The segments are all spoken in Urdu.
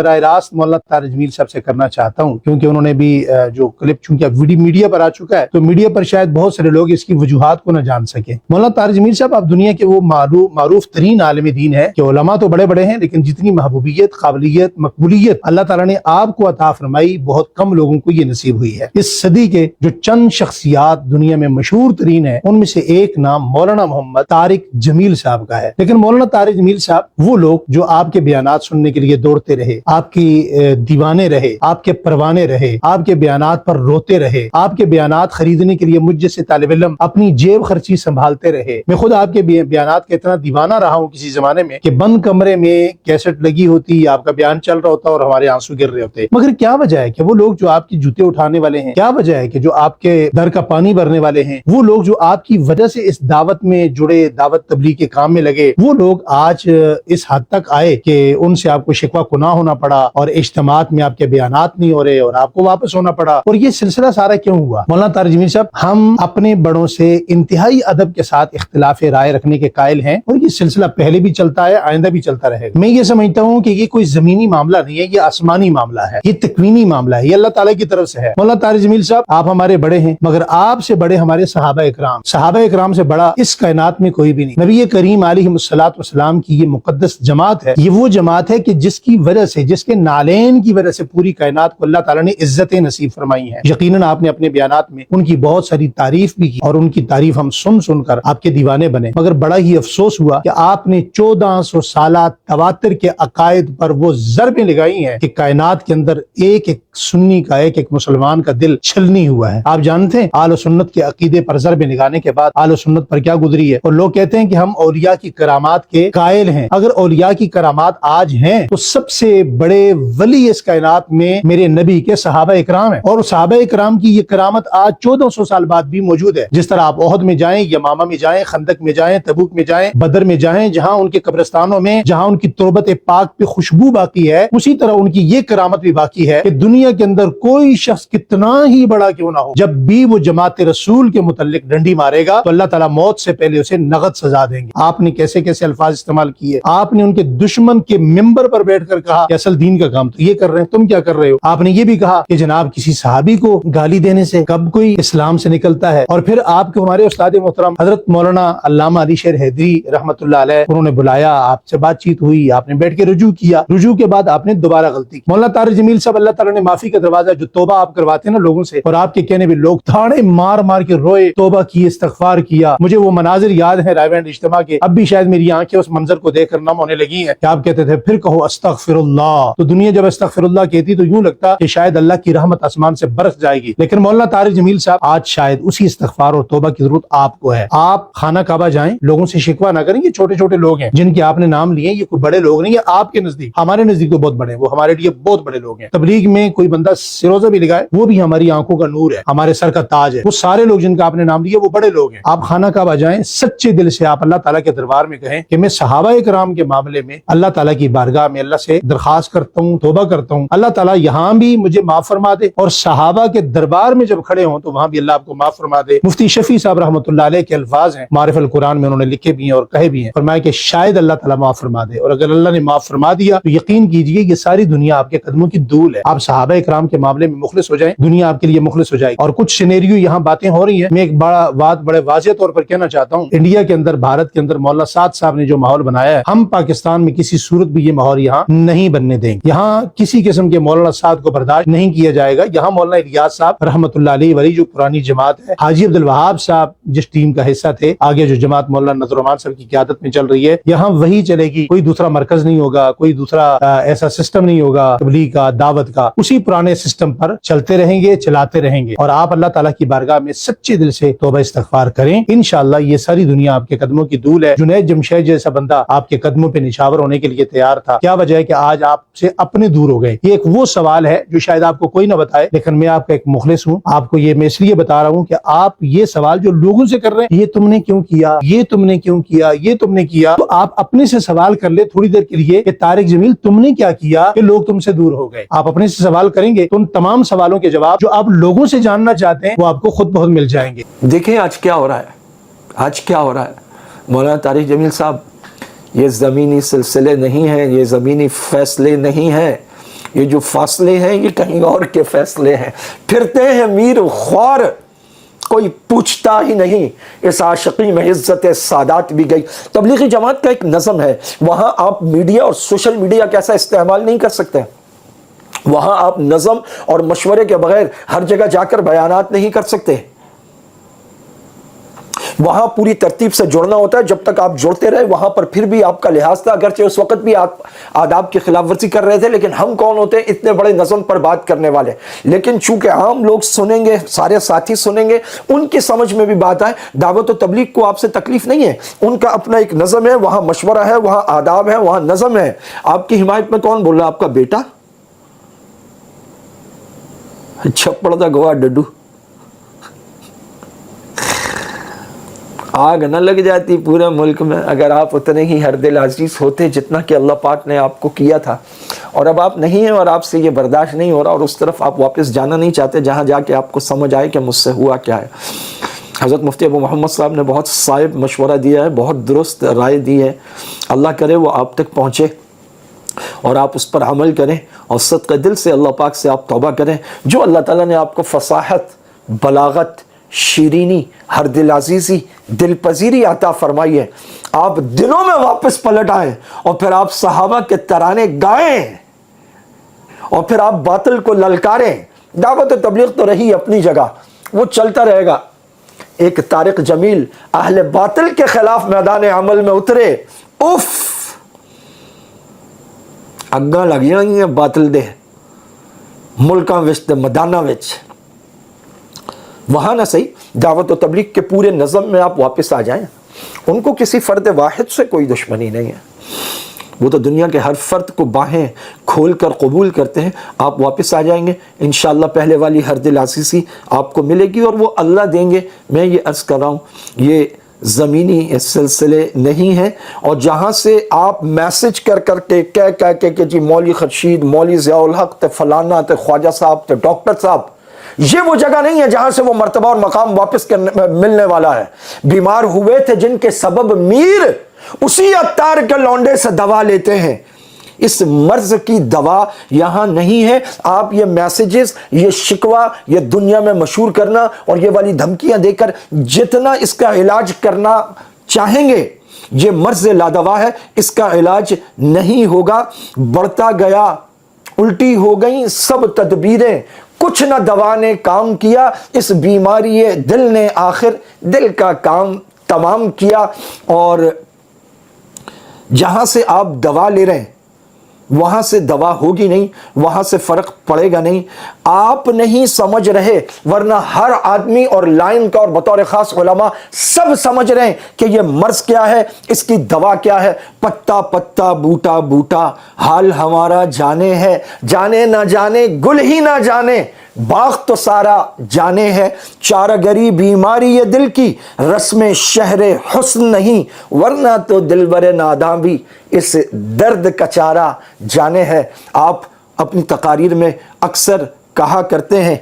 براہ راست مولانا طارق جمیل صاحب سے کرنا چاہتا ہوں، کیونکہ انہوں نے بھی جو کلپ چونکہ اب میڈیا پر آ چکا ہے تو میڈیا پر شاید بہت سارے لوگ اس کی وجوہات کو نہ جان سکیں۔ مولانا طارق جمیل صاحب آپ دنیا کے وہ معروف ترین عالم دین ہے کہ علماء تو بڑے بڑے ہیں، لیکن جتنی محبوبیت، قابلیت، مقبولیت اللہ تعالیٰ نے آپ کو عطا فرمائی بہت کم لوگوں کو یہ نصیب ہوئی ہے۔ اس صدی کے جو چند شخصیات دنیا میں مشہور ترین ہیں ان میں سے ایک نام مولانا محمد طارق جمیل صاحب کا ہے۔ لیکن مولانا طارق جمیل صاحب وہ لوگ جو آپ کے بیانات سننے کے لیے دوڑتے رہے، آپ کی دیوانے رہے، آپ کے پروانے رہے، آپ کے بیانات پر روتے رہے، آپ کے بیانات خریدنے کے لیے مجھ جیسے طالب علم اپنی جیب خرچی سنبھالتے رہے۔ میں خود آپ کے بیانات کا اتنا دیوانہ رہا ہوں کسی زمانے میں کہ بند کمرے میں کیسٹ لگی ہوتی، آپ کا بیان چل رہا ہوتا اور ہمارے آنسو گر رہے ہوتے۔ مگر کیا وجہ ہے کہ وہ لوگ جو آپ کی جوتے اٹھانے والے ہیں، کیا وجہ ہے کہ جو آپ کے در کا پانی بھرنے والے ہیں، وہ لوگ جو آپ کی وجہ سے اس دعوت میں جڑے، دعوت تبلیغ کے کام میں لگے، وہ لوگ آج اس حد تک آئے کہ ان سے آپ کو شکوہ گناہ ہونا پڑا اور اجتماعات میں آپ کے بیانات نہیں ہو رہے اور آپ کو واپس ہونا پڑا۔ اور یہ سلسلہ سارا کیوں ہوا؟ مولانا طارق جمیل صاحب، ہم اپنے بڑوں سے انتہائی ادب کے ساتھ اختلاف رائے رکھنے کے قائل ہیں اور یہ سلسلہ پہلے بھی چلتا ہے، آئندہ بھی چلتا رہے گا۔ میں یہ سمجھتا ہوں کہ یہ کوئی زمینی معاملہ نہیں ہے، یہ آسمانی معاملہ ہے، یہ تکوینی معاملہ ہے، یہ اللہ تعالیٰ کی طرف سے ہے۔ مولانا طارق جمیل صاحب، آپ ہمارے بڑے ہیں، مگر آپ سے بڑے ہمارے صحابہ اکرام سے بڑا اس کائنات میں کوئی بھی نہیں۔ نبی کریم علیہ الصلوۃ والسلام کی یہ مقدس جماعت ہے، یہ وہ جماعت ہے کہ جس کی وجہ سے، جس کے نالین کی وجہ سے پوری کائنات کو اللہ تعالیٰ نے عزتیں نصیب فرمائی ہیں۔ یقیناً آپ نے اپنے بیانات میں ان کی بہت ساری تعریف بھی کی اور ان کی تعریف ہم سن کر آپ کے دیوانے بنے، مگر بڑا ہی افسوس ہوا کہ آپ نے 1400 سالہ تواتر کے عقائد پر وہ ضربیں لگائی ہیں کہ کائنات کے اندر ایک ایک سنی کا، ایک ایک مسلمان کا دل چھلنی ہوا ہے۔ آپ جانتے ہیں اہل سنت کے عقیدے پر ضربیں لگانے کے بعد اہل سنت پر کیا گزری ہے، اور لوگ کہتے ہیں کہ ہم اولیاء کی کرامات کے قائل ہیں۔ اگر اولیاء کی کرامات آج ہیں تو سب سے بڑے ولی اس کائنات میں میرے نبی کے صحابہ اکرام ہیں، اور صحابہ اکرام کی یہ کرامت آج 1400 سال بعد بھی موجود ہے۔ جس طرح آپ احد میں جائیں، یمامہ میں جائیں، خندق میں جائیں، تبوک میں جائیں، بدر میں جائیں، جہاں ان کے قبرستانوں میں جہاں ان کی تربت پاک پہ خوشبو باقی ہے، اسی طرح ان کی یہ کرامت بھی باقی ہے کہ دنیا کے اندر کوئی شخص کتنا ہی بڑا کیوں نہ ہو، جب بھی وہ جماعت رسول کے متعلق ڈنڈی مارے گا تو اللہ تعالیٰ موت سے پہلے اسے نغد سزا دیں گے۔ آپ نے کیسے کیسے الفاظ استعمال کیے، آپ نے ان کے دشمن کے ممبر پر بیٹھ کر کہا کہ اصل دین کا کام تو یہ کر رہے ہیں، تم کیا کر رہے ہو۔ آپ نے یہ بھی کہا کہ جناب کسی صحابی کو گالی دینے سے کب کوئی اسلام سے نکلتا ہے۔ اور پھر آپ کو ہمارے استاد محترم حضرت مولانا علامہ علی شیر حیدری رحمۃ اللہ علیہ انہوں نے بلایا، آپ سے بات چیت ہوئی، آپ نے بیٹھ کے رجوع کیا، رجوع کے بعد آپ نے دوبارہ غلطی کی۔ مولانا طارق جمیل صاحب، اللہ تعالیٰ نے معافی کا دروازہ، جو توبہ آپ کرواتے ہیں نا لوگوں سے، اور آپ کے کہنے بھی لوگ تھاڑے مار مار کے روئے، توبہ کی، استغفار کیا۔ مجھے وہ مناظر یاد ہیں رائے اجتماع کے، اب بھی شاید میری آنکھیں اس منظر کو دیکھ کر نم ہونے لگی ہیں کہ آپ کہتے تھے پھر کہو استغفر اللہ، تو دنیا جب استغفر اللہ کہتی تو یوں لگتا کہ شاید اللہ کی رحمت آسمان سے برس جائے گی۔ لیکن مولانا طارق جمیل صاحب، آج شاید اسی استغفار اور توبہ کی ضرورت آپ کو ہے۔ آپ خانہ کعبہ جائیں، لوگوں سے شکوہ نہ کریں، یہ چھوٹے چھوٹے لوگ ہیں جن کے آپ نے نام لیے، یہ کوئی بڑے لوگ نہیں، یہ آپ کے نزدیک، ہمارے نزدیک تو بہت بڑے ہیں، وہ ہمارے لیے بہت بڑے لوگ ہیں۔ تبلیغ میں کوئی بندہ سروزہ بھی لگائے وہ بھی ہماری آنکھوں کا نور ہے، ہمارے سر کا تاج ہے۔ وہ سارے لوگ جن کا آپ نے نام لیا وہ بڑے لوگ ہیں۔ آپ خانہ کعبہ جائیں، سچے دل سے آپ اللہ تعالیٰ کے دربار میں کہیں کہ میں صحابہ کرام کے معاملے میں اللہ تعالیٰ کی بارگاہ میں اللہ سے درخواست کرتا ہوں، توبہ کرتا ہوں، اللہ تعالیٰ یہاں بھی مجھے معاف فرما دے، اور صحابہ کے دربار میں جب کھڑے ہوں تو وہاں بھی اللہ آپ کو معاف فرما دے۔ مفتی شفیع صاحب رحمۃ اللہ علیہ کے الفاظ ہیں، معارف القرآن میں انہوں نے لکھے بھی ہیں اور کہے بھی ہیں، فرمایا کہ شاید اللہ تعالیٰ معاف فرما دے، اور اگر اللہ نے معاف فرما دیا تو یقین کیجئے یہ ساری دنیا آپ کے قدموں کی دھول ہے۔ آپ صحابہ کرام کے معاملے میں مخلص ہو جائیں، دنیا آپ کے لیے مخلص ہو جائے گی۔ اور کچھ سینیریو یہاں باتیں ہو رہی ہیں، میں ایک بڑے واضح طور پر کہنا چاہتا ہوں، انڈیا کے اندر، بھارت کے اندر مولانا سعد صاحب نے جو ماحول بنایا ہے، ہم پاکستان میں کسی صورت بھی یہ ماحول یہاں نہیں بننے دیں گے۔ یہاں کسی قسم کے مولانا سعد کو برداشت نہیں کیا جائے گا۔ یہاں مولانا الیاس صاحب رحمۃ اللہ علیہ ولی جو پرانی جماعت ہے، حاجی عبد الوہاب صاحب جس ٹیم کا حصہ تھے، آگے جو جماعت مولانا نذر الرحمان صاحب کی قیادت میں چل رہی ہے، یہاں وہی چلے گی، کوئی دوسرا مرکز نہیں ہوگا، کوئی دوسرا ایسا سسٹم نہیں ہوگا تبلیغ کا، دعوت کا، اسی پرانے سسٹم پر چلتے رہیں گے، چلاتے رہیں گے۔ اور آپ اللہ تعالیٰ کی بارگاہ میں سچے دل سے توبہ استغفار کریں، انشاءاللہ یہ ساری دنیا آپ کے قدموں کی دھول ہے۔ جنید جمشید جیسا بندہ آپ کے قدموں پہ نشاور ہونے کے لیے تیار تھا، کیا وجہ ہے کہ آج آپ سے اپنے دور ہو گئے؟ یہ ایک وہ سوال ہے جو شاید آپ کو کوئی نہ بتائے، لیکن میں آپ کا ایک مخلص ہوں، آپ کو یہ میں اس لیے بتا رہا ہوں کہ آپ یہ سوال جو لوگوں سے کر رہے ہیں، یہ تم نے کیوں کیا، یہ تم نے کیوں کیا، یہ تم نے کیا، تو آپ اپنے سے سوال کر لے تھوڑی دیر کے لیے کہ طارق جمیل تم نے کیا کیا کہ لوگ تم سے دور ہو گئے۔ آپ اپنے سے سوال کریں گے تو ان تمام سوالوں کے جواب جو آپ لوگوں سے جاننا چاہتے ہیں وہ آپ کو خود بہت مل جائیں گے۔ دیکھیں آج کیا ہو رہا ہے، آج کیا ہو رہا ہے مولانا طارق جمیل صاحب، یہ زمینی سلسلے نہیں ہیں، یہ زمینی فیصلے نہیں ہیں، یہ جو فاصلے ہیں یہ کہیں اور کے فیصلے ہیں. پھرتے ہیں میر خوار کوئی پوچھتا ہی نہیں, اس عاشقی میں عزت سادات بھی گئی. تبلیغی جماعت کا ایک نظم ہے, وہاں آپ میڈیا اور سوشل میڈیا کیسا استعمال نہیں کر سکتے. وہاں آپ نظم اور مشورے کے بغیر ہر جگہ جا کر بیانات نہیں کر سکتے. وہاں پوری ترتیب سے جڑنا ہوتا ہے. جب تک آپ جڑتے رہے وہاں پر پھر بھی آپ کا لحاظ تھا, اگرچہ اس وقت بھی آپ آداب کی خلاف ورزی کر رہے تھے, لیکن ہم کون ہوتے ہیں اتنے بڑے نظم پر بات کرنے والے. لیکن چونکہ عام لوگ سنیں گے, سارے ساتھی سنیں گے, ان کی سمجھ میں بھی بات آئے. دعوت و تبلیغ کو آپ سے تکلیف نہیں ہے, ان کا اپنا ایک نظم ہے, وہاں مشورہ ہے, وہاں آداب ہے, وہاں نظم ہے. آپ کی حمایت میں کون بول رہا ہے؟ آپ کا بیٹا چھپڑ دا گوا ڈڈو. آگ نہ لگ جاتی پورے ملک میں اگر آپ اتنے ہی ہر دل عزیز ہوتے جتنا کہ اللہ پاک نے آپ کو کیا تھا. اور اب آپ نہیں ہیں اور آپ سے یہ برداشت نہیں ہو رہا, اور اس طرف آپ واپس جانا نہیں چاہتے جہاں جا کے آپ کو سمجھ آئے کہ مجھ سے ہوا کیا ہے. حضرت مفتی ابو محمد صاحب نے بہت صائب مشورہ دیا ہے, بہت درست رائے دی ہے. اللہ کرے وہ آپ تک پہنچے اور آپ اس پر عمل کریں, اور صدقہ دل سے اللہ پاک سے آپ توبہ کریں. جو اللہ تعالیٰ نے آپ کو فصاحت, بلاغت, شیرینی, ہر دل عزیزی, دل پذیری عطا فرمائی ہے, آپ دلوں میں واپس پلٹ آئیں اور پھر آپ صحابہ کے ترانے گائیں اور پھر آپ باطل کو للکاریں. دعوت و تبلیغ تو رہی اپنی جگہ, وہ چلتا رہے گا. ایک طارق جمیل اہل باطل کے خلاف میدان عمل میں اترے, اف اگاں لگ جائیں باطل دے ملکاں وچ تے میداناں وچ. وہاں نہ صحیح, دعوت و تبلیغ کے پورے نظم میں آپ واپس آ جائیں. ان کو کسی فرد واحد سے کوئی دشمنی نہیں ہے, وہ تو دنیا کے ہر فرد کو باہیں کھول کر قبول کرتے ہیں. آپ واپس آ جائیں گے انشاءاللہ, پہلے والی ہر دل عزیزی آپ کو ملے گی اور وہ اللہ دیں گے. میں یہ عرض کر رہا ہوں, یہ زمینی سلسلے نہیں ہیں, اور جہاں سے آپ میسج کر کر کے کہہ کہ جی مولوی خورشید, مولوی ضیاء الحق تے فلانا تے خواجہ صاحب تے ڈاکٹر صاحب, یہ وہ جگہ نہیں ہے جہاں سے وہ مرتبہ اور مقام واپس ملنے والا ہے. بیمار ہوئے تھے جن کے سبب میر, اسی عطار کے لونڈے سے دوا لیتے ہیں. اس مرض کی دوا یہاں نہیں ہے. آپ یہ میسیجز, یہ شکوہ, یہ دنیا میں مشہور کرنا اور یہ والی دھمکیاں دے کر جتنا اس کا علاج کرنا چاہیں گے, یہ مرض لادوا ہے, اس کا علاج نہیں ہوگا. بڑھتا گیا, الٹی ہو گئیں سب تدبیریں, کچھ نہ دوا نے کام کیا. اس بیماری دل نے آخر دل کا کام تمام کیا. اور جہاں سے آپ دوا لے رہے ہیں وہاں سے دوا ہوگی نہیں, وہاں سے فرق پڑے گا نہیں. آپ نہیں سمجھ رہے, ورنہ ہر آدمی اور لائن کا اور بطور خاص علماء سب سمجھ رہے ہیں کہ یہ مرض کیا ہے, اس کی دوا کیا ہے. پتا پتا بوٹا بوٹا حال ہمارا جانے ہے, جانے نہ جانے گل ہی نہ جانے, باغ تو سارا جانے ہے. چارگری بیماری یہ دل کی, رسم شہر حسن نہیں, ورنہ تو دلبر ناداں بھی اس درد کا چارہ جانے ہے. آپ اپنی تقاریر میں اکثر کہا کرتے ہیں,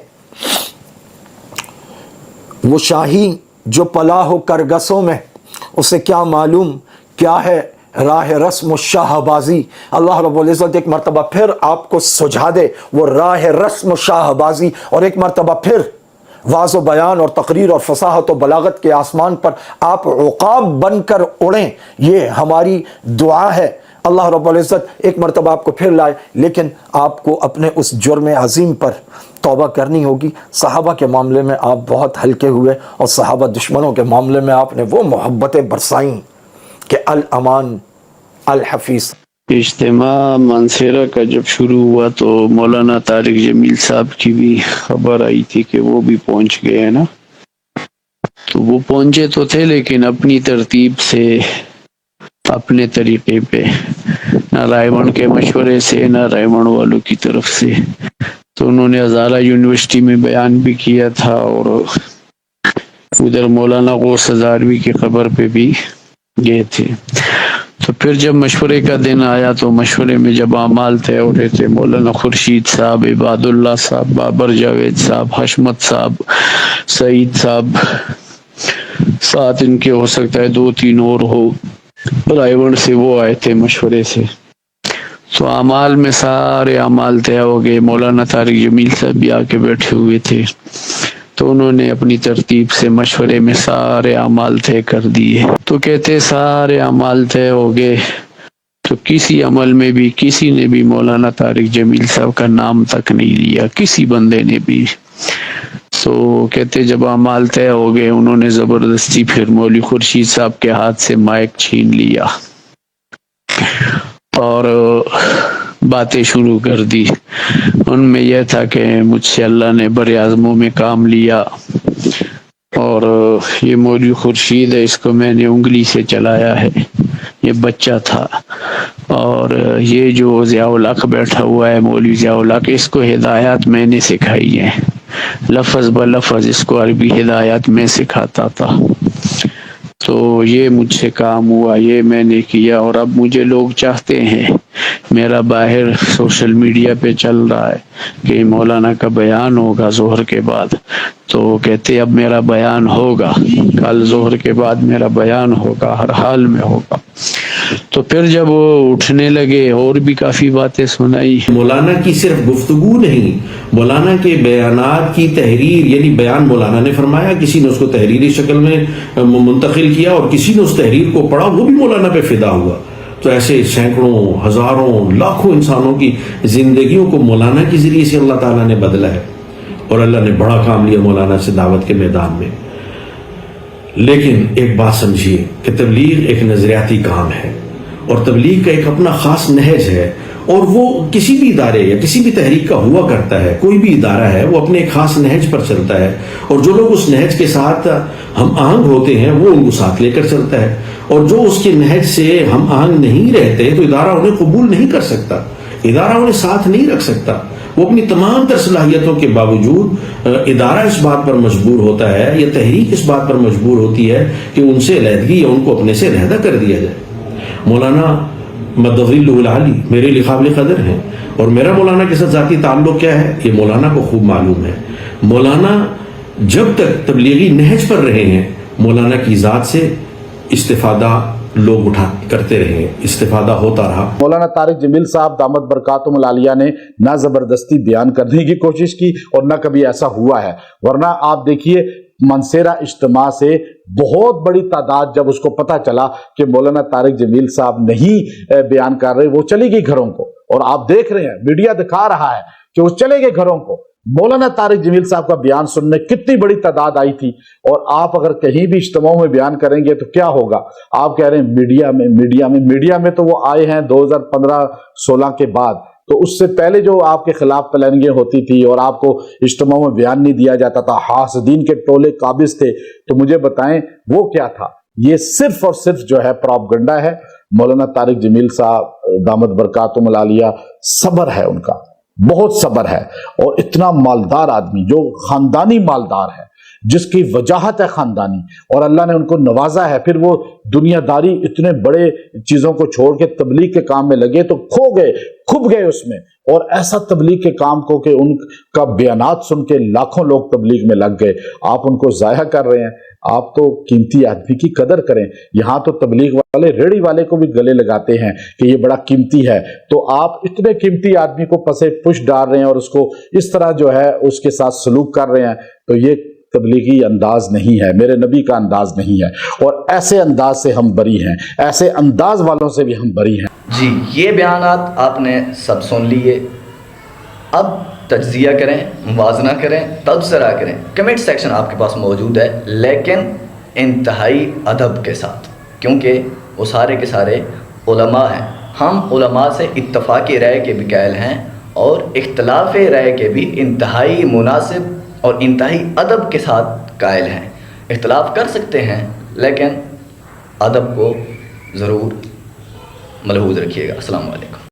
وہ شاہی جو پلا ہو کرگسوں میں, اسے کیا معلوم کیا ہے راہ رسم و شاہ بازی. اللہ رب العزت ایک مرتبہ پھر آپ کو سجھا دے وہ راہ رسم و شاہ بازی, اور ایک مرتبہ پھر واض و بیان اور تقریر اور فصاحت و بلاغت کے آسمان پر آپ عقاب بن کر اڑیں, یہ ہماری دعا ہے. اللہ رب العزت ایک مرتبہ آپ کو پھر لائے, لیکن آپ کو اپنے اس جرم عظیم پر توبہ کرنی ہوگی. صحابہ کے معاملے میں آپ بہت ہلکے ہوئے, اور صحابہ دشمنوں کے معاملے میں آپ نے وہ محبتیں برسائیں کہ الامان الحفیظ. اجتماع مانسیرا کا جب شروع ہوا تو مولانا طارق جمیل صاحب کی بھی خبر آئی تھی کہ وہ بھی پہنچ گئے ہیں نا. تو وہ پہنچے تو تھے لیکن اپنی ترتیب سے, اپنے طریقے پہ, نہ رائے بڑھ کے مشورے سے, نہ رائے بڑھ والوں کی طرف سے. تو انہوں نے ہزارہ یونیورسٹی میں بیان بھی کیا تھا, اور ادھر مولانا غوث ہزاروی کی خبر پہ بھی گئے تھے. تو پھر جب مشورے کا دن آیا تو مشورے میں جب اعمال طے ہو رہے تھے, مولانا خورشید صاحب, عباد اللہ صاحب, بابر جاوید صاحب, حشمت صاحب, سعید صاحب, ساتھ ان کے ہو سکتا ہے 2-3 اور ہو, رائے بڑھ سے وہ آئے تھے مشورے سے. تو اعمال میں سارے اعمال طے ہو گئے. مولانا طارق جمیل صاحب بھی آ کے بیٹھے ہوئے تھے, تو انہوں نے اپنی ترتیب سے مشورے میں سارے اعمال طے کر دیے. تو کہتے سارے اعمال طے ہو گئے, تو کسی عمل میں بھی کسی نے بھی مولانا طارق جمیل صاحب کا نام تک نہیں لیا, کسی بندے نے بھی. تو کہتے جب اعمال طے ہو گئے, انہوں نے زبردستی پھر مولوی خورشید صاحب کے ہاتھ سے مائک چھین لیا اور باتیں شروع کر دی. ان میں یہ تھا کہ مجھ سے اللہ نے بر اعظموں میں کام لیا, اور یہ مولوی خورشید ہے, اس کو میں نے انگلی سے چلایا ہے, یہ بچہ تھا. اور یہ جو ضیاء الحق بیٹھا ہوا ہے, مولوی ضیاء الحق, اس کو ہدایات میں نے سکھائی ہیں, لفظ بلفظ اس کو عربی ہدایات میں سکھاتا تھا. تو یہ مجھ سے کام ہوا, یہ میں نے کیا. اور اب مجھے لوگ چاہتے ہیں, میرا باہر سوشل میڈیا پہ چل رہا ہے کہ مولانا کا بیان ہوگا ظہر کے بعد. تو کہتے اب میرا بیان ہوگا, کل ظہر کے بعد میرا بیان ہوگا, ہر حال میں ہوگا. تو پھر جب وہ اٹھنے لگے اور بھی کافی باتیں سنائی. مولانا کی صرف گفتگو نہیں, مولانا کے بیانات کی تحریر, یعنی بیان مولانا نے فرمایا, کسی نے اس کو تحریری شکل میں منتقل کیا اور کسی نے اس تحریر کو پڑھا, وہ بھی مولانا پہ فدا ہوا. تو ایسے سینکڑوں, ہزاروں, لاکھوں انسانوں کی زندگیوں کو مولانا کے ذریعے سے اللہ تعالیٰ نے بدلا ہے, اور اللہ نے بڑا کام لیا مولانا سے دعوت کے میدان میں. لیکن ایک بات سمجھیے کہ تبلیغ ایک نظریاتی کام ہے, اور تبلیغ کا ایک اپنا خاص نہج ہے, اور وہ کسی بھی ادارے یا کسی بھی تحریک کا ہوا کرتا ہے. کوئی بھی ادارہ ہے وہ اپنے ایک خاص نہج پر چلتا ہے, اور جو لوگ اس نہج کے ساتھ ہم آہنگ ہوتے ہیں وہ ان کو ساتھ لے کر چلتا ہے, اور جو اس کے نہج سے ہم آہنگ نہیں رہتے تو ادارہ انہیں قبول نہیں کر سکتا, ادارہ انہیں ساتھ نہیں رکھ سکتا. وہ اپنی تمام تر صلاحیتوں کے باوجود ادارہ اس بات پر مجبور ہوتا ہے, یا تحریک اس بات پر مجبور ہوتی ہے کہ ان سے علیحدگی یا ان کو اپنے سے علیحدہ کر دیا جائے. مولانا مدظل العالی میرے لیے قابل قدر ہیں, اور میرا مولانا کے ساتھ ذاتی تعلق کیا ہے یہ مولانا کو خوب معلوم ہے. مولانا جب تک تبلیغی نہج پر رہے ہیں, مولانا کی ذات سے استفادہ لوگ اٹھا کرتے رہے, استفادہ ہوتا رہا. مولانا طارق جمیل صاحب دامت برکاتہم العالیہ نے نہ زبردستی بیان کرنے کی کوشش کی اور نہ کبھی ایسا ہوا ہے. ورنہ آپ دیکھیے منصیرہ اجتماع سے بہت بڑی تعداد جب اس کو پتا چلا کہ مولانا طارق جمیل صاحب نہیں بیان کر رہے, وہ چلی گئی گھروں کو. اور آپ دیکھ رہے ہیں میڈیا دکھا رہا ہے کہ وہ چلے گئے گھروں کو. مولانا طارق جمیل صاحب کا بیان سننے کتنی بڑی تعداد آئی تھی, اور آپ اگر کہیں بھی اجتماعوں میں بیان کریں گے تو کیا ہوگا. آپ کہہ رہے ہیں میڈیا میں تو وہ آئے ہیں 2015-16 کے بعد, تو اس سے پہلے جو آپ کے خلاف پلاننگیں ہوتی تھی اور آپ کو اجتماعوں میں بیان نہیں دیا جاتا تھا, حاسدین کے ٹولے قابض تھے, تو مجھے بتائیں وہ کیا تھا. یہ صرف اور صرف جو ہے پروپیگنڈا ہے. مولانا طارق جمیل صاحب دامت برکاتہم العالیہ صبر ہے ان کا, بہت صبر ہے, اور اتنا مالدار آدمی جو خاندانی مالدار ہے, جس کی وجاہت ہے خاندانی, اور اللہ نے ان کو نوازا ہے. پھر وہ دنیا داری اتنے بڑے چیزوں کو چھوڑ کے تبلیغ کے کام میں لگے تو کھب گئے اس میں, اور ایسا تبلیغ کے کام کو کہ ان کا بیانات سن کے لاکھوں لوگ تبلیغ میں لگ گئے. آپ ان کو ضائع کر رہے ہیں. آپ تو قیمتی آدمی کی قدر کریں. یہاں تو تبلیغ والے ریڑھی والے کو بھی گلے لگاتے ہیں کہ یہ بڑا قیمتی ہے, تو آپ اتنے قیمتی آدمی کو پسے پش ڈال رہے ہیں اور اس کو اس طرح جو ہے اس کے ساتھ سلوک کر رہے ہیں. تو یہ تبلیغی انداز نہیں ہے, میرے نبی کا انداز نہیں ہے, اور ایسے انداز سے ہم بری ہیں, ایسے انداز والوں سے بھی ہم بری ہیں. جی, یہ بیانات آپ نے سب سن لیے. اب تجزیہ کریں, موازنہ کریں, تبصرہ کریں. کمنٹ سیکشن آپ کے پاس موجود ہے, لیکن انتہائی ادب کے ساتھ, کیونکہ وہ سارے کے سارے علماء ہیں. ہم علماء سے اتفاقی رائے کے بھی قائل ہیں, اور اختلاف رائے کے بھی انتہائی مناسب اور انتہائی ادب کے ساتھ قائل ہیں. اختلاف کر سکتے ہیں, لیکن ادب کو ضرور ملحوظ رکھیے گا. السلام علیکم.